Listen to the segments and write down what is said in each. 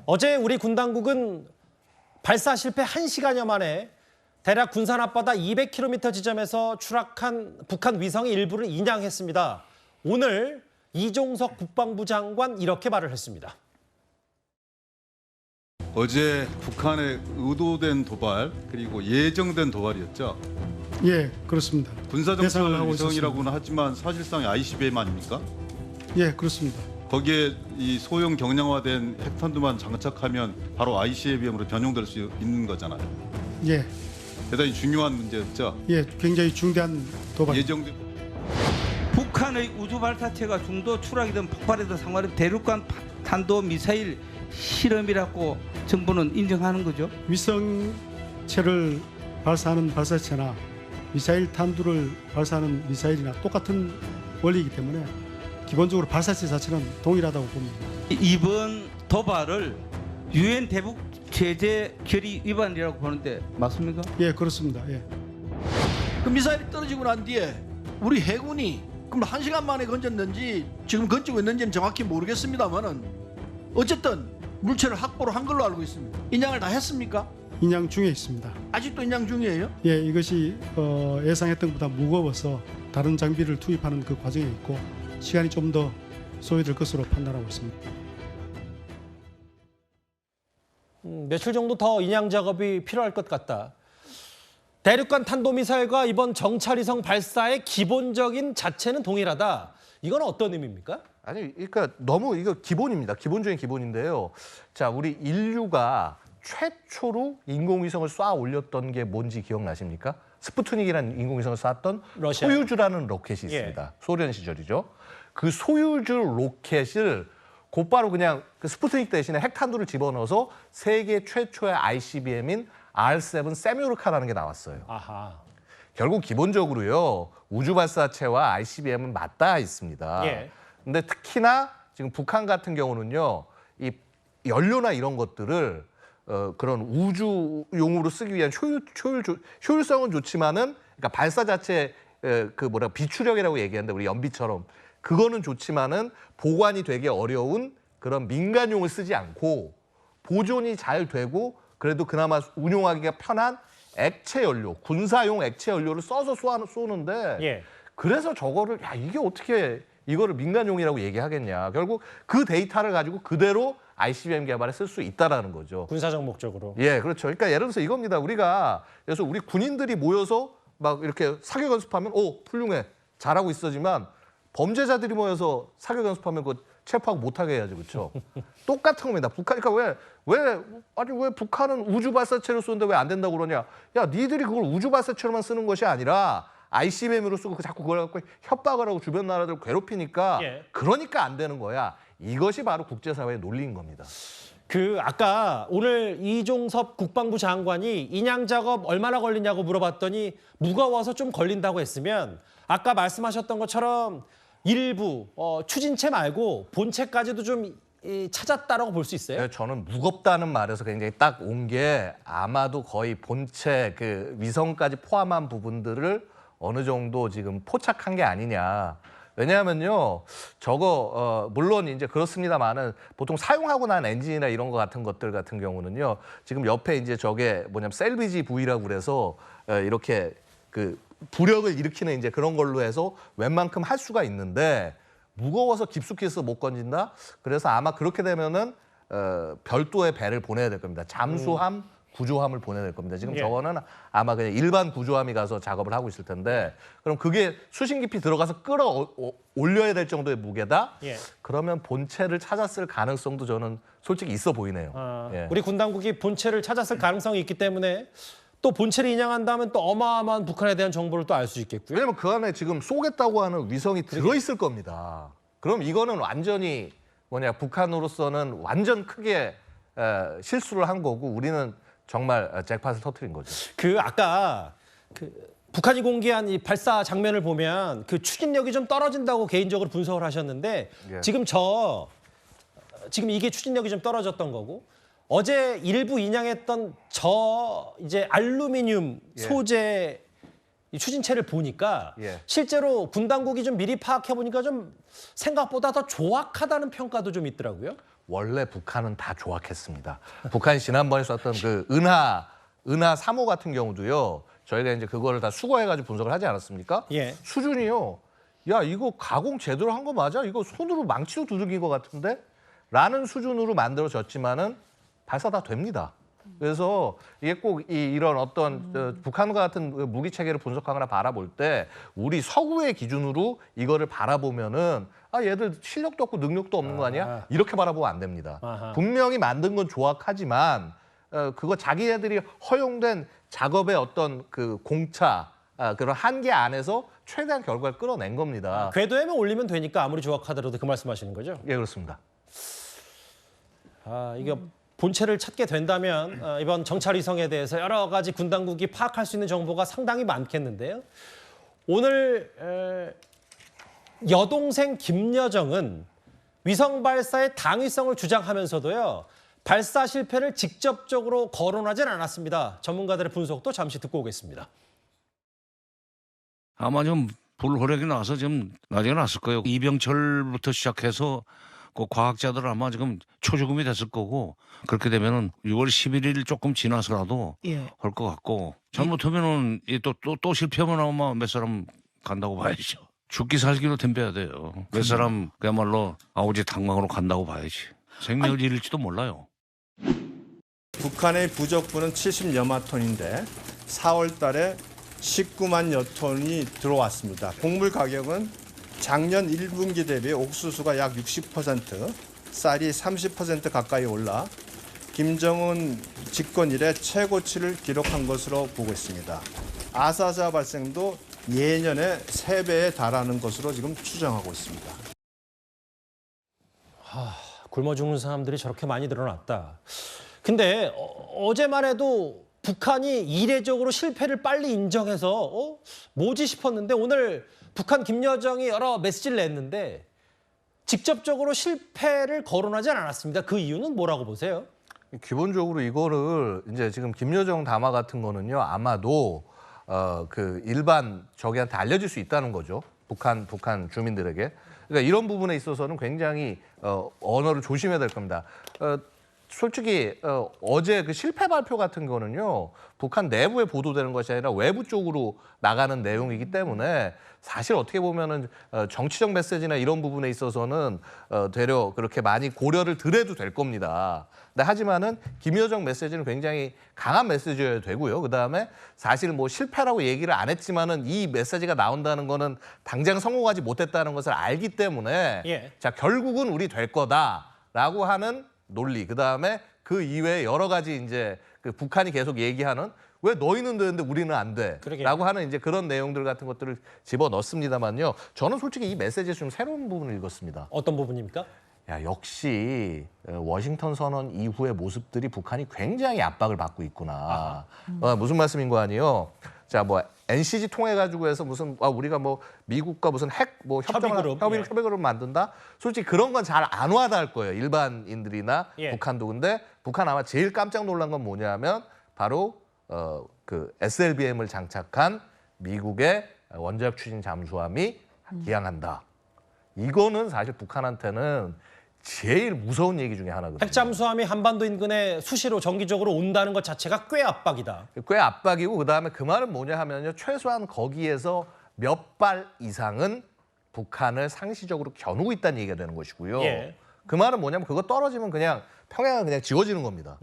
어제 우리 군 당국은 발사 실패 1시간여 만에 대략 군산 앞바다 200km 지점에서 추락한 북한 위성의 일부를 인양했습니다. 오늘 이종석 국방부 장관 이렇게 말을 했습니다. 어제 북한의 의도된 도발 그리고 예정된 도발이었죠. 예, 그렇습니다. 군사정찰 위성이라고는 하지만 사실상 ICBM 아닙니까? 예, 그렇습니다. 거기에 이 소형 경량화된 핵탄두만 장착하면 바로 ICBM으로 변용될 수 있는 거잖아요. 예, 대단히 중요한 문제였죠. 예, 굉장히 중대한 도발. 예정된 북한의 우주 발사체가 중도 추락이든 폭발이든 상관없이 대륙간 탄도 미사일 실험이라고 정부는 인정하는 거죠. 위성체를 발사하는 발사체나 미사일 탄두를 발사하는 미사일이나 똑같은 원리이기 때문에 기본적으로 발사체 자체는 동일하다고 봅니다. 이번 도발을 유엔 대북 제재 결의 위반이라고 보는데 맞습니까? 예, 그렇습니다. 예. 그 미사일이 떨어지고 난 뒤에 우리 해군이 그럼 1시간 만에 건졌는지 지금 건지고 있는지는 정확히 모르겠습니다만은 어쨌든 물체를 확보를 한 걸로 알고 있습니다. 인양을 다 했습니까? 인양 중에 있습니다. 아직도 인양 중이에요? 예, 이것이 예상했던 것보다 무거워서 다른 장비를 투입하는 그 과정에 있고 시간이 좀 더 소요될 것으로 판단하고 있습니다. 며칠 정도 더 인양 작업이 필요할 것 같다. 대륙간 탄도미사일과 이번 정찰위성 발사의 기본적인 자체는 동일하다. 이건 어떤 의미입니까? 아니, 그러니까 너무 이거 기본입니다. 기본 중에 기본인데요. 자, 우리 인류가 최초로 인공위성을 쏴 올렸던 게 뭔지 기억나십니까? 스푸트닉이라는 인공위성을 쐈던 러시아. 소유주라는 로켓이 있습니다. 소련 시절이죠. 그 소유주 로켓을 곧바로 그냥 그 스푸트닉 대신에 핵탄두를 집어넣어서 세계 최초의 ICBM인 R7 세뮤르카라는 게 나왔어요. 아하. 결국 기본적으로요. 우주 발사체와 ICBM은 맞닿아 있습니다. 예. 근데 특히나 지금 북한 같은 경우는요. 이 연료나 이런 것들을 그런 우주용으로 쓰기 위한 효율성은 좋지만은 그러니까 발사 자체 비추력이라고 얘기하는데 우리 연비처럼 그거는 좋지만은 보관이 되게 어려운 그런 민간용을 쓰지 않고 보존이 잘 되고 그래도 그나마 운용하기가 편한 액체 연료, 군사용 액체 연료를 써서 쏘는데 예. 그래서 저거를 이게 어떻게 이거를 민간용이라고 얘기하겠냐. 결국 그 데이터를 가지고 그대로 ICBM 개발에 쓸 수 있다라는 거죠. 군사적 목적으로. 예, 그렇죠. 그러니까 예를 들어서 이겁니다. 그래서 우리 군인들이 모여서 막 이렇게 사격 연습하면 훌륭해. 잘하고 있어지만 범죄자들이 모여서 사격 연습하면 그거 체포하고 못하게 해야죠. 그렇죠? 똑같은 겁니다. 그러니까 왜 북한은 우주 발사체로 쏘는데 왜 안 된다고 그러냐. 야, 니들이 그걸 우주 발사체로만 쓰는 것이 아니라 ICBM으로 쓰고 자꾸 그걸 갖고 협박을 하고 주변 나라들 괴롭히니까 예. 그러니까 안 되는 거야. 이것이 바로 국제사회의 논리인 겁니다. 아까 오늘 이종섭 국방부 장관이 인양 작업 얼마나 걸리냐고 물어봤더니 무거워서 좀 걸린다고 했으면 아까 말씀하셨던 것처럼 일부 추진체 말고 본체까지도 좀 찾았다라고 볼 수 있어요? 네, 저는 무겁다는 말에서 굉장히 딱 온 게 아마도 거의 본체 그 위성까지 포함한 부분들을 어느 정도 지금 포착한 게 아니냐. 왜냐하면요, 저거 물론 이제 그렇습니다만은 보통 사용하고 난 엔진이나 이런 거 같은 것들 같은 경우는요, 지금 옆에 이제 저게 뭐냐면 셀비지 부위라고 그래서 이렇게 그 부력을 일으키는 이제 그런 걸로 해서 웬만큼 할 수가 있는데 무거워서 깊숙이 해서 못 건진다. 그래서 아마 그렇게 되면은 별도의 배를 보내야 될 겁니다. 잠수함. 구조함을 보내야 될 겁니다. 지금 예. 저거는 아마 그냥 일반 구조함이 가서 작업을 하고 있을 텐데 그럼 그게 수신 깊이 들어가서 끌어올려야 될 정도의 무게다? 예. 그러면 본체를 찾았을 가능성도 저는 솔직히 있어 보이네요. 예. 우리 군 당국이 본체를 찾았을 가능성이 있기 때문에 또 본체를 인양한다면 또 어마어마한 북한에 대한 정보를 또 알 수 있겠고요. 왜냐면 그 안에 지금 쏘겠다고 하는 위성이 들어있을 겁니다. 그럼 이거는 완전히 북한으로서는 완전 크게 실수를 한 거고 우리는 정말 잭팟을 터뜨린 거죠. 아까 북한이 공개한 이 발사 장면을 보면 그 추진력이 좀 떨어진다고 개인적으로 분석을 하셨는데 예. 지금 이게 추진력이 좀 떨어졌던 거고 어제 일부 인양했던 이제 알루미늄 소재 이 추진체를 보니까 예. 실제로 군 당국이 좀 미리 파악해 보니까 좀 생각보다 더 조악하다는 평가도 좀 있더라고요. 원래 북한은 다 조악했습니다. 북한이 지난번에 썼던 그 은하 3호 같은 경우도요. 저희가 이제 그거를 다 수거해가지고 분석을 하지 않았습니까? 예. 수준이요. 야, 이거 가공 제대로 한 거 맞아? 이거 손으로 망치로 두들긴 것 같은데? 라는 수준으로 만들어졌지만은 발사 다 됩니다. 그래서 이게 꼭 이런 어떤 북한과 같은 무기 체계를 분석하거나 바라볼 때 우리 서구의 기준으로 이거를 바라보면은 아, 얘들 실력도 없고 능력도 없는 거 아니야? 이렇게 바라보면 안 됩니다. 아하. 분명히 만든 건 조악하지만 그거 자기네들이 허용된 작업의 어떤 그 공차 그런 한계 안에서 최대한 결과를 끌어낸 겁니다. 궤도에만 올리면 되니까 아무리 조악하더라도 그 말씀하시는 거죠? 예, 그렇습니다. 이게 본체를 찾게 된다면 이번 정찰 위성에 대해서 여러 가지 군 당국이 파악할 수 있는 정보가 상당히 많겠는데요. 오늘 여동생 김여정은 위성 발사의 당위성을 주장하면서도요. 발사 실패를 직접적으로 거론하진 않았습니다. 전문가들의 분석도 잠시 듣고 오겠습니다. 아마 좀 불호력이 나서 좀 나중에 났을 거예요. 이병철부터 시작해서 그 과학자들 아마 지금 초죽음이 됐을 거고 그렇게 되면은 6월 11일 조금 지나서라도 할 것 같고 잘못하면은 또 실패하면 아마 몇 사람 간다고 봐야죠. 죽기 살기로 덤벼야 돼요. 몇 사람 그야말로 아우지 당망으로 간다고 봐야지. 생명을 잃을지도 몰라요. 북한의 부적분은 70여만 톤인데 4월 달에 19만여 톤이 들어왔습니다. 곡물 가격은 작년 1분기 대비 옥수수가 약 60%, 쌀이 30% 가까이 올라 김정은 집권 이래 최고치를 기록한 것으로 보고 있습니다. 아사자 발생도 예년의 3배에 달하는 것으로 지금 추정하고 있습니다. 굶어 죽는 사람들이 저렇게 많이 늘어났다. 근데 어제만 해도 북한이 이례적으로 실패를 빨리 인정해서 뭐지 싶었는데 오늘 북한 김여정이 여러 메시지를 냈는데 직접적으로 실패를 거론하지 않았습니다. 그 이유는 뭐라고 보세요? 기본적으로 이거를 이제 지금 김여정 담화 같은 거는요 아마도 그 일반 저기한테 알려질 수 있다는 거죠. 북한 주민들에게. 그러니까 이런 부분에 있어서는 굉장히 언어를 조심해야 될 겁니다. 솔직히 어제 그 실패 발표 같은 거는요 북한 내부에 보도되는 것이 아니라 외부 쪽으로 나가는 내용이기 때문에 사실 어떻게 보면은 정치적 메시지나 이런 부분에 있어서는 되려 그렇게 많이 고려를 덜해도 될 겁니다. 근데 하지만은 김여정 메시지는 굉장히 강한 메시지여야 되고요. 그다음에 사실 뭐 실패라고 얘기를 안 했지만은 이 메시지가 나온다는 거는 당장 성공하지 못했다는 것을 알기 때문에 예. 자 결국은 우리 될 거다라고 하는 논리, 그다음에 그 이외에 여러 가지 이제 그 북한이 계속 얘기하는 왜 너희는 되는데 우리는 안 돼? 그러게요. 라고 하는 이제 그런 내용들 같은 것들을 집어넣습니다만요. 저는 솔직히 이 메시지에서 좀 새로운 부분을 읽었습니다. 어떤 부분입니까? 야, 역시 워싱턴 선언 이후의 모습들이 북한이 굉장히 압박을 받고 있구나. 무슨 말씀인 거 아니에요? 자, 뭐 NCG 통해 가지고 해서 무슨 우리가 뭐 미국과 무슨 핵 뭐 협의그룹 만든다. 솔직히 그런 건 잘 안 와닿을 거예요. 일반인들이나 예. 북한도. 근데 북한 아마 제일 깜짝 놀란 건 뭐냐면 바로 그 SLBM을 장착한 미국의 원자력 추진 잠수함이 기항한다. 이거는 사실 북한한테는 제일 무서운 얘기 중에 하나거든요. 핵잠수함이 한반도 인근에 수시로 정기적으로 온다는 것 자체가 꽤 압박이다. 꽤 압박이고 그다음에 그 말은 뭐냐 하면요. 최소한 거기에서 몇 발 이상은 북한을 상시적으로 겨누고 있다는 얘기가 되는 것이고요. 예. 그 말은 뭐냐면 그거 떨어지면 그냥 평양은 그냥 지워지는 겁니다.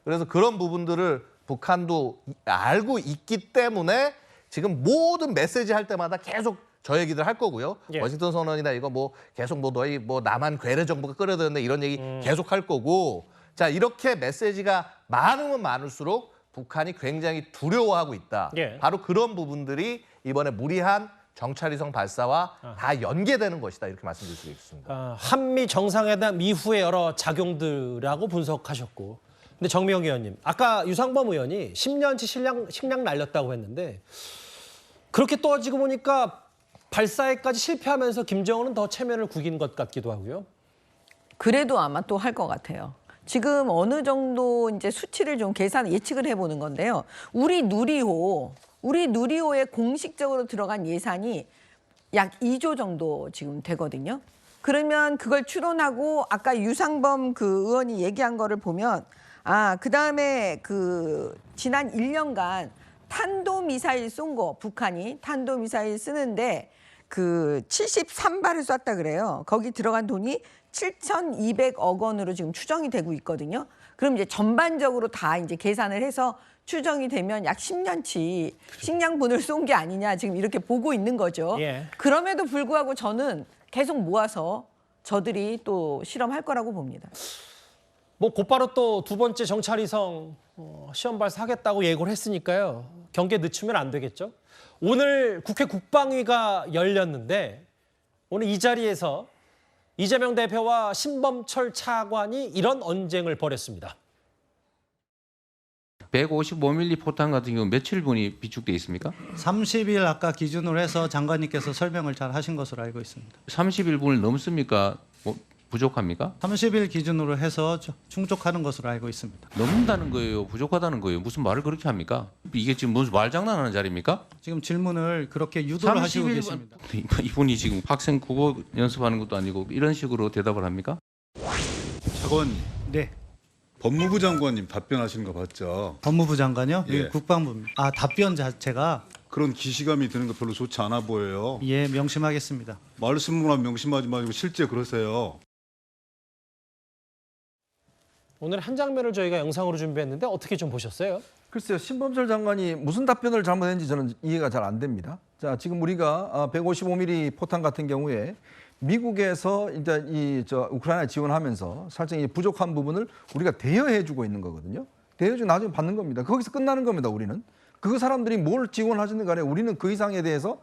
그래서 그런 부분들을 북한도 알고 있기 때문에 지금 모든 메시지 할 때마다 계속 저 얘기들 할 거고요. 예. 워싱턴 선언이나 이거 뭐 계속 뭐 너희 뭐 남한 괴뢰 정부가 끌어들였네 이런 얘기 계속 할 거고. 자, 이렇게 메시지가 많으면 많을수록 북한이 굉장히 두려워하고 있다. 예. 바로 그런 부분들이 이번에 무리한 정찰위성 발사와 다 연계되는 것이다. 이렇게 말씀드릴 수 있습니다. 한미 정상회담 이후의 여러 작용들하고 분석하셨고. 근데 정미영 의원님, 아까 유상범 의원이 10년치 식량 날렸다고 했는데 그렇게 떠지고 보니까 발사에까지 실패하면서 김정은은 더 체면을 구긴 것 같기도 하고요. 그래도 아마 또 할 것 같아요. 지금 어느 정도 이제 수치를 좀 예측을 해보는 건데요. 우리 누리호에 공식적으로 들어간 예산이 약 2조 정도 지금 되거든요. 그러면 그걸 추론하고 아까 유상범 그 의원이 얘기한 거를 보면 그다음에 그 지난 1년간 탄도미사일 쏜 거, 북한이 탄도미사일 쓰는데 그 73발을 쐈다 그래요. 거기 들어간 돈이 7,200억 원으로 지금 추정이 되고 있거든요. 그럼 이제 전반적으로 다 이제 계산을 해서 추정이 되면 약 10년치 식량분을 쏜 게 아니냐 지금 이렇게 보고 있는 거죠. 예. 그럼에도 불구하고 저는 계속 모아서 저들이 또 실험할 거라고 봅니다. 뭐 곧바로 또 두 번째 정찰위성 시험 발사하겠다고 예고를 했으니까요. 경기에 늦추면 안 되겠죠. 오늘 국회 국방위가 열렸는데 오늘 이 자리에서 이재명 대표와 신범철 차관이 이런 언쟁을 벌였습니다. 155mm 포탄 같은 경우 며칠분이 비축돼 있습니까? 30일 아까 기준으로 해서 장관님께서 설명을 잘 하신 것으로 알고 있습니다. 30일분을 넘습니까? 부족합니까? 30일 기준으로 해서 충족하는 것으로 알고 있습니다. 넘는다는 거예요? 부족하다는 거예요? 무슨 말을 그렇게 합니까? 이게 지금 무슨 말장난하는 자리입니까? 지금 질문을 그렇게 유도를 하시고 계십니다. 이분이 지금 학생 국어 연습하는 것도 아니고 이런 식으로 대답을 합니까? 차관님, 네. 법무부 장관님 답변하시는 거 봤죠? 법무부 장관요? 예. 네, 국방부입니다. 답변 자체가 그런 기시감이 드는 거 별로 좋지 않아 보여요. 예, 명심하겠습니다. 말씀만 명심하지 마시고 실제 그러세요. 오늘 한 장면을 저희가 영상으로 준비했는데 어떻게 좀 보셨어요? 글쎄요, 신범철 장관이 무슨 답변을 잘못했는지 저는 이해가 잘 안 됩니다. 자, 지금 우리가 155mm 포탄 같은 경우에 미국에서 이제 우크라이나 지원하면서 살짝 부족한 부분을 우리가 대여해주고 있는 거거든요. 대여주 나중에 받는 겁니다. 거기서 끝나는 겁니다. 우리는 그 사람들이 뭘 지원하시는 간에 우리는 그 이상에 대해서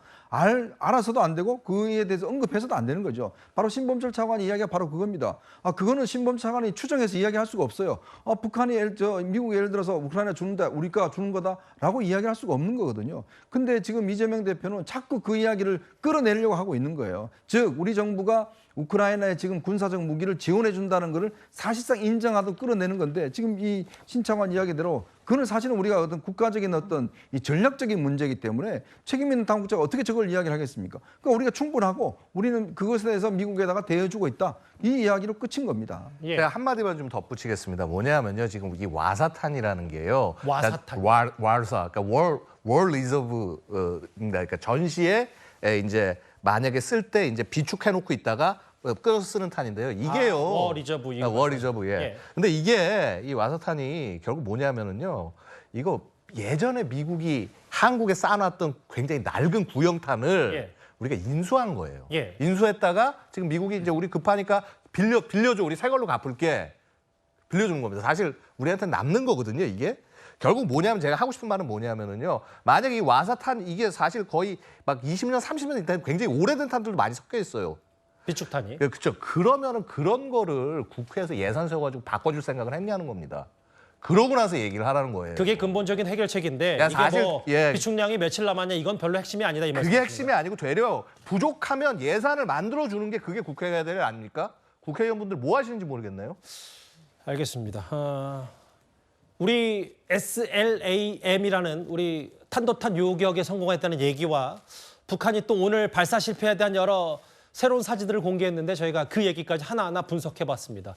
알아서도 안 되고 그에 대해서 언급해서도 안 되는 거죠. 바로 신범철 차관이 이야기가 바로 그겁니다. 그거는 신범철 차관이 추정해서 이야기할 수가 없어요. 북한이 미국이 예를 들어서 우크라이나 주는다, 우리가 주는 거다라고 이야기할 수가 없는 거거든요. 근데 지금 이재명 대표는 자꾸 그 이야기를 끌어내려고 하고 있는 거예요. 즉 우리 정부가 우크라이나에 지금 군사적 무기를 지원해 준다는 것을 사실상 인정하도록 끌어내는 건데 지금 이 신 차관 이야기대로 그건 사실은 우리가 어떤 국가적인 어떤 이 전략적인 문제이기 때문에 책임 있는 당국자가 어떻게 저걸 이야기를 하겠습니까? 그러니까 우리가 충분하고 우리는 그것에 대해서 미국에다가 대여주고 있다. 이 이야기로 끝인 겁니다. 예. 제가 한마디만 좀 덧붙이겠습니다. 뭐냐면요. 지금 이 와사탄이라는 게요. 와사탄. war사, 그러니까 war reserve, 그러니까 전시에 이제 만약에 쓸 때 이제 비축해놓고 있다가 끊어서 쓰는 탄인데요. 이게요. 워 리저브. 워 리저브, 예. 예. 근데 이게 이 와사탄이 결국 뭐냐면은요. 이거 예전에 미국이 한국에 쌓아놨던 굉장히 낡은 구형탄을 예. 우리가 인수한 거예요. 예. 인수했다가 지금 미국이 이제 우리 급하니까 빌려줘. 우리 새 걸로 갚을게. 빌려주는 겁니다. 사실 우리한테 남는 거거든요, 이게. 결국 뭐냐면 제가 하고 싶은 말은 뭐냐면은요. 만약에 이 와사탄 이게 사실 거의 막 20년, 30년 있다 굉장히 오래된 탄들도 많이 섞여 있어요. 비축탄이. 그렇죠. 그러면은 그런 거를 국회에서 예산 세워가지고 바꿔줄 생각을 했냐는 겁니다. 그러고 나서 얘기를 하라는 거예요. 그게 근본적인 해결책인데 야, 이게 사실, 뭐 예. 비축량이 며칠 남았냐 이건 별로 핵심이 아니다 이 말씀. 그게 핵심이 아니고 되려 부족하면 예산을 만들어주는 게 그게 국회가 해야 될 일 아닙니까? 국회의원분들 뭐 하시는지 모르겠네요. 알겠습니다. 우리 SLAM이라는 우리 탄도탄 요격에 성공했다는 얘기와 북한이 또 오늘 발사 실패에 대한 여러 새로운 사진들을 공개했는데 저희가 그 얘기까지 하나하나 분석해봤습니다.